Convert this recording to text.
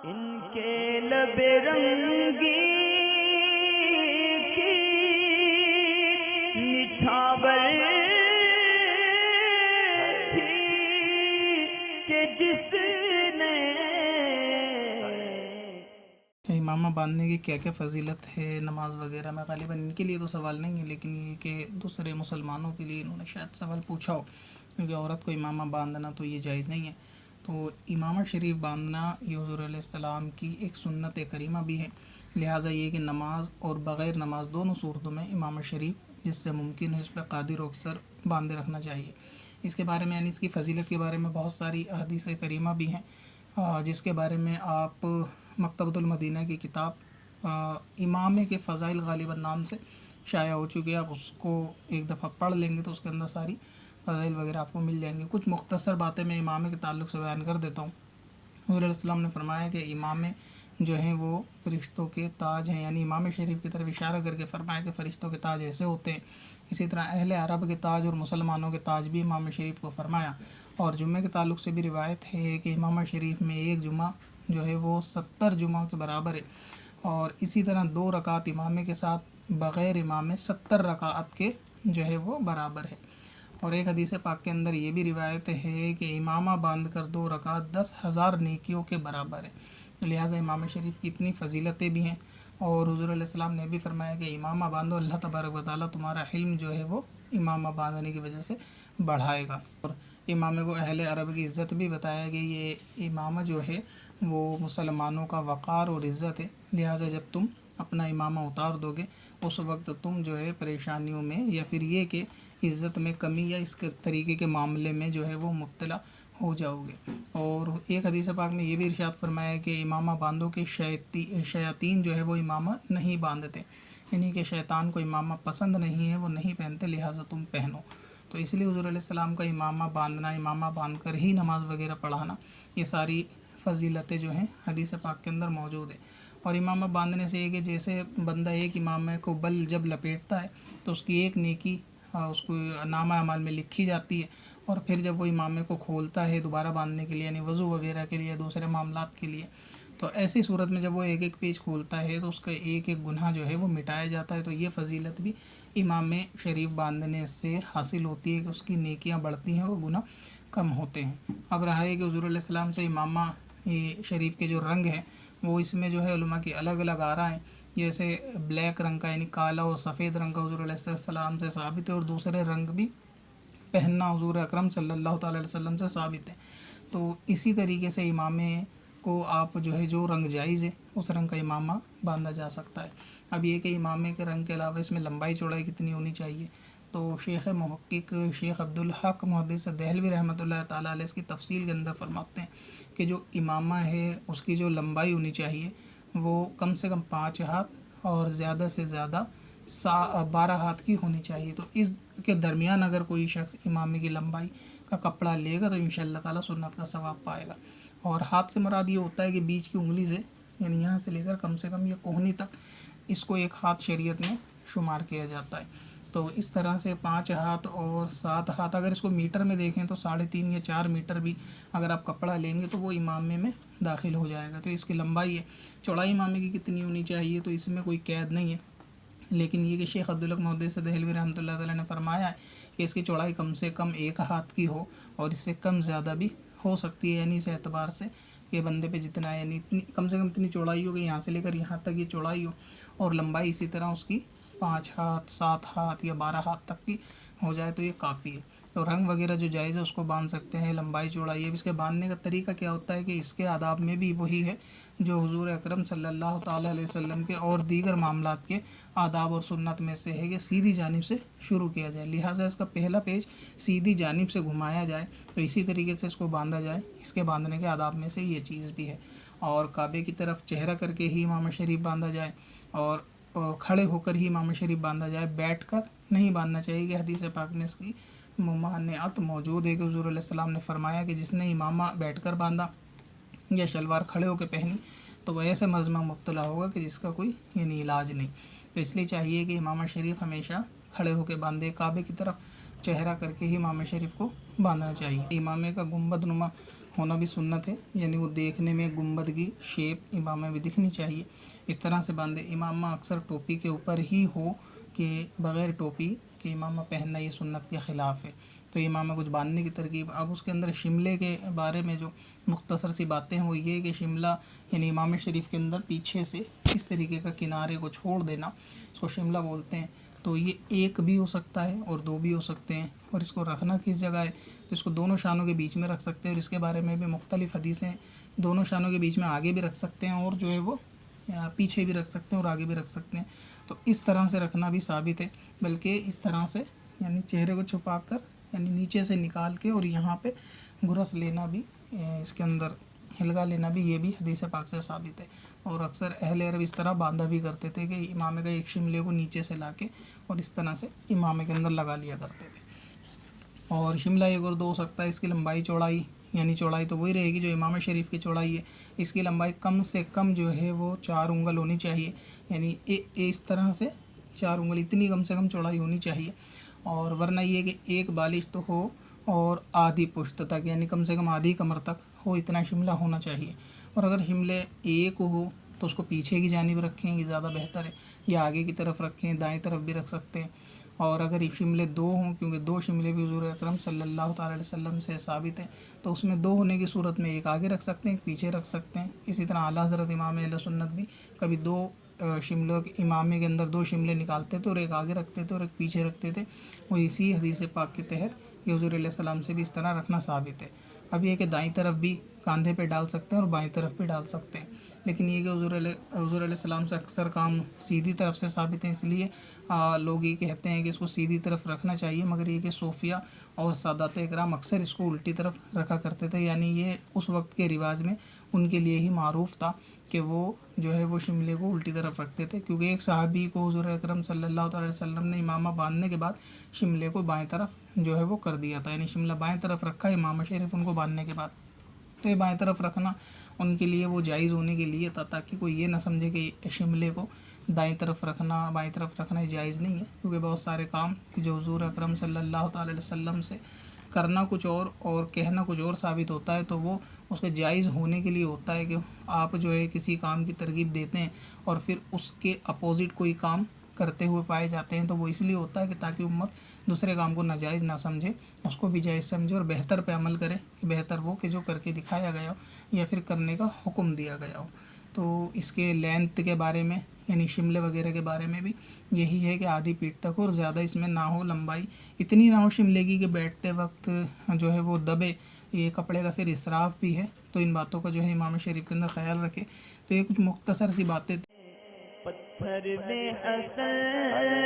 इनके लबे रंगी की निछावर थी कि जिसने इमामा बांधने की क्या क्या फ़जीलत है नमाज वगैरह में। ग़ालिबन इनके लिए तो सवाल नहीं है, लेकिन ये कि दूसरे मुसलमानों के लिए इन्होंने शायद सवाल पूछा हो, क्योंकि औरत को इमामा बांधना तो ये जायज़ नहीं है। तो इमामा शरीफ बांधना ये हुज़ूर अलैहिस्सलाम की एक सुन्नत करीमा भी है। लिहाजा ये कि नमाज और बग़ैर नमाज दोनों सूरतों में इमामा शरीफ जिससे मुमकिन है उस पर क़ादिर व अक्सर बांधे रखना चाहिए। इसके बारे में यानी इसकी फ़जीलत के बारे में बहुत सारी अहादीस करीमा भी हैं, जिसके बारे में आप मकतबतुल मदीना की किताब इमामे के फ़ज़ाइल ग़ालिबन नाम से शाया हो चुकी है। आप उसको एक दफ़ा पढ़ लेंगे तो उसके अंदर सारी फ़ज़ाइल वगैरह आपको मिल जाएंगे। कुछ मुख्तसर बातें मैं इमामे के ताल्लुक़ से बयान कर देता हूँ। हुज़ूर अलैहिस्सलाम ने फरमाया कि इमामे जो हैं वो फ़रिश्तों के ताज हैं, यानी इमाम शरीफ की तरफ इशारा करके फरमाया कि फ़रिश्तों के ताज ऐसे होते हैं। इसी तरह अहले अरब के ताज और मुसलमानों के ताज भी इमाम शरीफ को फरमाया। और जुम्मे के ताल्लुक़ से भी रिवायत है कि इमाम शरीफ में एक जुम्मा जो है वो 70 जुमा के बराबर है। और इसी तरह 2 रकात इमामे के साथ बग़ैर इमामे 70 रकात के जो है वो बराबर है। और एक हदीस पाक के अंदर ये भी रिवायत है कि इमामा बांध कर 2 रकात 10,000 नेकियों के बराबर है। तो लिहाजा इमाम शरीफ की इतनी फ़जीलतें भी हैं। और हुज़ूर अलैहिस्सलाम ने भी फरमाया कि इमामा बांधो, अल्लाह तबारक व तआला तुम्हारा इल्म जो है वो इमामा बांधने की वजह से बढ़ाएगा। और इमामे को अहले अरब की इज़्ज़त भी बताया कि ये इमामा जो है वो मुसलमानों का वक़ार और इज़्ज़त है। लिहाजा जब तुम अपना इमामा उतार दोगे उस वक्त तुम जो है परेशानियों में या फिर ये कि इज़्ज़त में कमी या इस तरीके के मामले में जो है वो मुब्तला हो जाओगे। और एक हदीस पाक में ये भी इरशाद फरमाया कि इमामा बांधो कि शयातीन जो है वो इमामा नहीं बांधते, यानी कि शैतान को इमामा पसंद नहीं है, वो नहीं पहनते, लिहाजा तुम पहनो। तो इसलिए हुज़ूर अलैहिस्सलाम का इमामा बांधना, इमामा बांध कर ही नमाज़ वगैरह पढ़ाना, ये सारी फ़जीलतें जो हैं हदीस पाक के अंदर मौजूद है। और इमामा बांधने से ये कि जैसे बंदा एक इमामे को बल जब लपेटता है तो उसकी एक नेकी उसको नामा अमाल में लिखी जाती है। और फिर जब वो इमामे को खोलता है दोबारा बांधने के लिए, यानी वज़ू वगैरह के लिए, दूसरे मामलात के लिए, तो ऐसी सूरत में जब वो एक एक पेज खोलता है तो उसका एक एक गुनाह जो है वो मिटाया जाता है। तो ये फ़जीलत भी इमाम शरीफ बांधने से हासिल होती है कि उसकी नेकियां बढ़ती हैं और गुनाह कम होते हैं। अब रहा है कि हुज़ूर अलैहिस्सलाम से इमामा शरीफ के जो रंग हैं वो इसमें जो है उलमा की अलग अलग आ रहा है। जैसे ब्लैक रंग का यानी काला और सफ़ेद रंग का हुज़ूर अलैहिस्सलाम से साबित है, और दूसरे रंग भी पहनना हुज़ूर अकरम सल्लल्लाहु अलैहि वसल्लम से साबित है। तो इसी तरीके से इमामे को आप जो है जो रंग जायज़ है उस रंग का इमामा बांधा जा सकता है। अब ये कि इमामे के रंग के अलावा इसमें लंबाई चौड़ाई कितनी होनी चाहिए, तो शेख मुहक्किक शेख अब्दुल हक मुहद्दिस देहलवी रहमतुल्लाह ताला अलैह इसकी तफसील के अंदर फरमाते हैं कि जो इमामा है उसकी जो लंबाई होनी चाहिए वो कम से कम 5 हाथ और ज़्यादा से ज़्यादा 12 हाथ की होनी चाहिए। तो इसके दरमियान अगर कोई शख्स इमामे की लंबाई का कपड़ा लेगा तो इंशाअल्लाह ताला सुन्नत का सवाब पाएगा। और हाथ से मुराद ये होता है कि बीच की उंगली से, यानी यहाँ से लेकर कम से कम ये कोहनी तक, इसको एक हाथ शरीयत में शुमार किया जाता है। तो इस तरह से 5 हाथ और 7 हाथ, अगर इसको मीटर में देखें तो 3.5 या 4 मीटर भी अगर आप कपड़ा लेंगे तो वो इमामे में दाखिल हो जाएगा। तो इसकी लंबाई है। चौड़ाई इमामे की कितनी होनी चाहिए तो इसमें कोई कैद नहीं है, लेकिन ये कि शेख अब्दुल हक मुहद्दिस देहलवी रहमतुल्लाह ताला ने फरमाया है कि इसकी चौड़ाई कम से कम 1 हाथ की हो, और इससे कम ज़्यादा भी हो सकती है, यानी इस एतबार से कि बंदे पे जितना है, यानी इतनी कम से कम इतनी चौड़ाई हो कि यहाँ से लेकर यहाँ तक ये चौड़ाई हो, और लंबाई इसी तरह उसकी 5 हाथ 7 हाथ या 12 हाथ तक की हो जाए तो ये काफ़ी है। तो रंग वगैरह जो जायज़ है उसको बांध सकते हैं। लंबाई चौड़ाई है। इसके बांधने का तरीका क्या होता है कि इसके आदाब में भी वही है जो हुज़ूर अकरम सल्लल्लाहु ताला अलैहि वसल्लम के और दीगर मामलात के आदाब और सुन्नत में से है कि सीधी जानिब से शुरू किया जाए। लिहाजा इसका पहला पेज सीधी जानिब से घुमाया जाए, तो इसी तरीके से इसको बांधा जाए। इसके बांधने के आदाब में से ये चीज़ भी है। और काबे की तरफ चेहरा करके ही इमाम शरीफ बांधा जाए, और खड़े होकर ही इमाम शरीफ बांधा जाए, बैठकर नहीं बांधना चाहिए कि हदीस पाक में इसकी मुमानिअत मौजूद है कि हुज़ूर अलैहिस्सलाम ने फरमाया कि जिसने इमामा बैठकर बांधा या शलवार खड़े होकर पहनी तो वह ऐसे मर्ज़ में मुब्तला होगा कि जिसका कोई यानी इलाज नहीं। तो इसलिए चाहिए कि इमाम शरीफ हमेशा खड़े होकर बांधे, काबे की तरफ चेहरा करके ही इमाम शरीफ को बांधना चाहिए। इमामे का गुंबद नुमा होना भी सुन्नत है, यानी वो देखने में गुंबद की शेप इमामे में दिखनी चाहिए, इस तरह से बांधे। इमामा अक्सर टोपी के ऊपर ही हो कि बग़ैर टोपी के इमामा पहनना ये सुन्नत के ख़िलाफ़ है। तो इमामा कुछ बांधने की तरकीब। अब उसके अंदर शिमले के बारे में जो मुख्तसर सी बातें हैं वो ये कि शिमला यानी इमाम शरीफ के अंदर पीछे से इस तरीके का किनारे को छोड़ देना, इसको शिमला बोलते हैं। तो ये एक भी हो सकता है और दो भी हो सकते हैं। और इसको रखना किस जगह है, तो इसको दोनों शानों के बीच में रख सकते हैं, और इसके बारे में भी मुख्तलिफ हदीसें हैं। दोनों शानों के बीच में आगे भी रख सकते हैं और जो है वो पीछे भी रख सकते हैं और आगे भी रख सकते हैं। तो इस तरह से रखना भी साबित है, बल्कि इस तरह से यानी चेहरे को छुपा कर यानी नीचे से निकाल के और यहाँ पे गुरस लेना भी, इसके अंदर हिलगा लेना भी, ये भी हदीस पाक से साबित है। और अक्सर अहले अरब इस तरह बांधा भी करते थे कि इमामे का एक शिमले को नीचे से लाके और इस तरह से इमामे के अंदर लगा लिया करते थे। और शिमला एक और दो हो सकता है, इसकी लंबाई चौड़ाई, यानी चौड़ाई तो वही रहेगी जो इमाम शरीफ की चौड़ाई है। इसकी लंबाई कम से कम जो है वो 4 उंगल होनी चाहिए, यानी इस तरह से 4 उंगल, इतनी कम से कम चौड़ाई होनी चाहिए। और वरना ये कि एक बालिश तो हो और आधी पुश्त तक, यानी कम से कम आधी कमर तक हो, इतना शिमला होना चाहिए। और अगर शिमले एक हो तो उसको पीछे की जानिब रखें, ये ज़्यादा बेहतर है, या आगे की तरफ रखें, दाएं तरफ भी रख सकते हैं। और अगर ये शिमले दो हों, क्योंकि 2 शिमले भी हुज़ूर अकरम सल्लल्लाहु तआला अलैहि वसल्लम से साबित है, तो उसमें 2 होने की सूरत में एक आगे रख सकते हैं, एक पीछे रख सकते हैं। इसी तरह आला हज़रत इमाम अहले सुन्नत भी कभी 2 शिमलों के इमामे के अंदर 2 शिमले निकालते थे और एक आगे रखते थे और एक पीछे रखते थे। वो इसी हदीस पाक के तहत ये हुज़ूर अलैहि सलाम से भी इस तरह रखना साबित है। अब ये कि दाईं तरफ भी कंधे पे डाल सकते हैं और बाईं तरफ भी डाल सकते हैं, लेकिन ये कि हुज़ूर अलैहि सलाम से अक्सर काम सीधी तरफ से साबित है, इसलिए लोग ये कहते हैं कि इसको सीधी तरफ रखना चाहिए। मगर ये कि सूफिया और सादात इकराम अक्सर इसको उल्टी तरफ रखा करते थे, यानी ये उस वक्त के रिवाज में उनके लिए ही मारूफ था कि वो जो है वो शिमले को उल्टी तरफ रखते थे। क्योंकि एक सहाबी को हुज़ूर अकरम सल्लल्लाहु अलैहि वसल्लम ने इमामा बांधने के बाद शिमले को बाएं तरफ जो है वो कर दिया था, यानी शिमला बाएं तरफ रखा इमाम शरीफ उनको बांधने के बाद। तो ये बाएं तरफ रखना उनके लिए वो जायज़ होने के लिए था, ताकि कोई ये ना समझे कि शिमले को दाईं तरफ रखना बाईं तरफ रखना जायज़ नहीं है। क्योंकि बहुत सारे काम कि जो हुज़ूर अकरम सल्लल्लाहु अलैहि वसल्लम से करना कुछ और कहना कुछ और साबित होता है, तो वो उसके जायज़ होने के लिए होता है कि आप जो है किसी काम की तरगीब देते हैं और फिर उसके अपोज़िट कोई काम करते हुए पाए जाते हैं, तो वो इसलिए होता है कि ताकि उम्मत दूसरे काम को नाजायज़ ना समझे, उसको भी जायज़ समझे और बेहतर पे अमल करे कि बेहतर वो कि जो करके दिखाया गया हो या फिर करने का हुक्म दिया गया हो। तो इसके लेंथ के बारे में यानी शिमले वगैरह के बारे में भी यही है कि आधी पीठ तक और ज़्यादा इसमें ना हो, लंबाई इतनी ना हो शिमले की कि बैठते वक्त जो है वो दबे, ये कपड़े का फिर इसराफ भी है। तो इन बातों का जो है इमाम शरीफ के अंदर ख्याल रखे। तो ये कुछ मुख्तसर सी बातें पत्थर में असल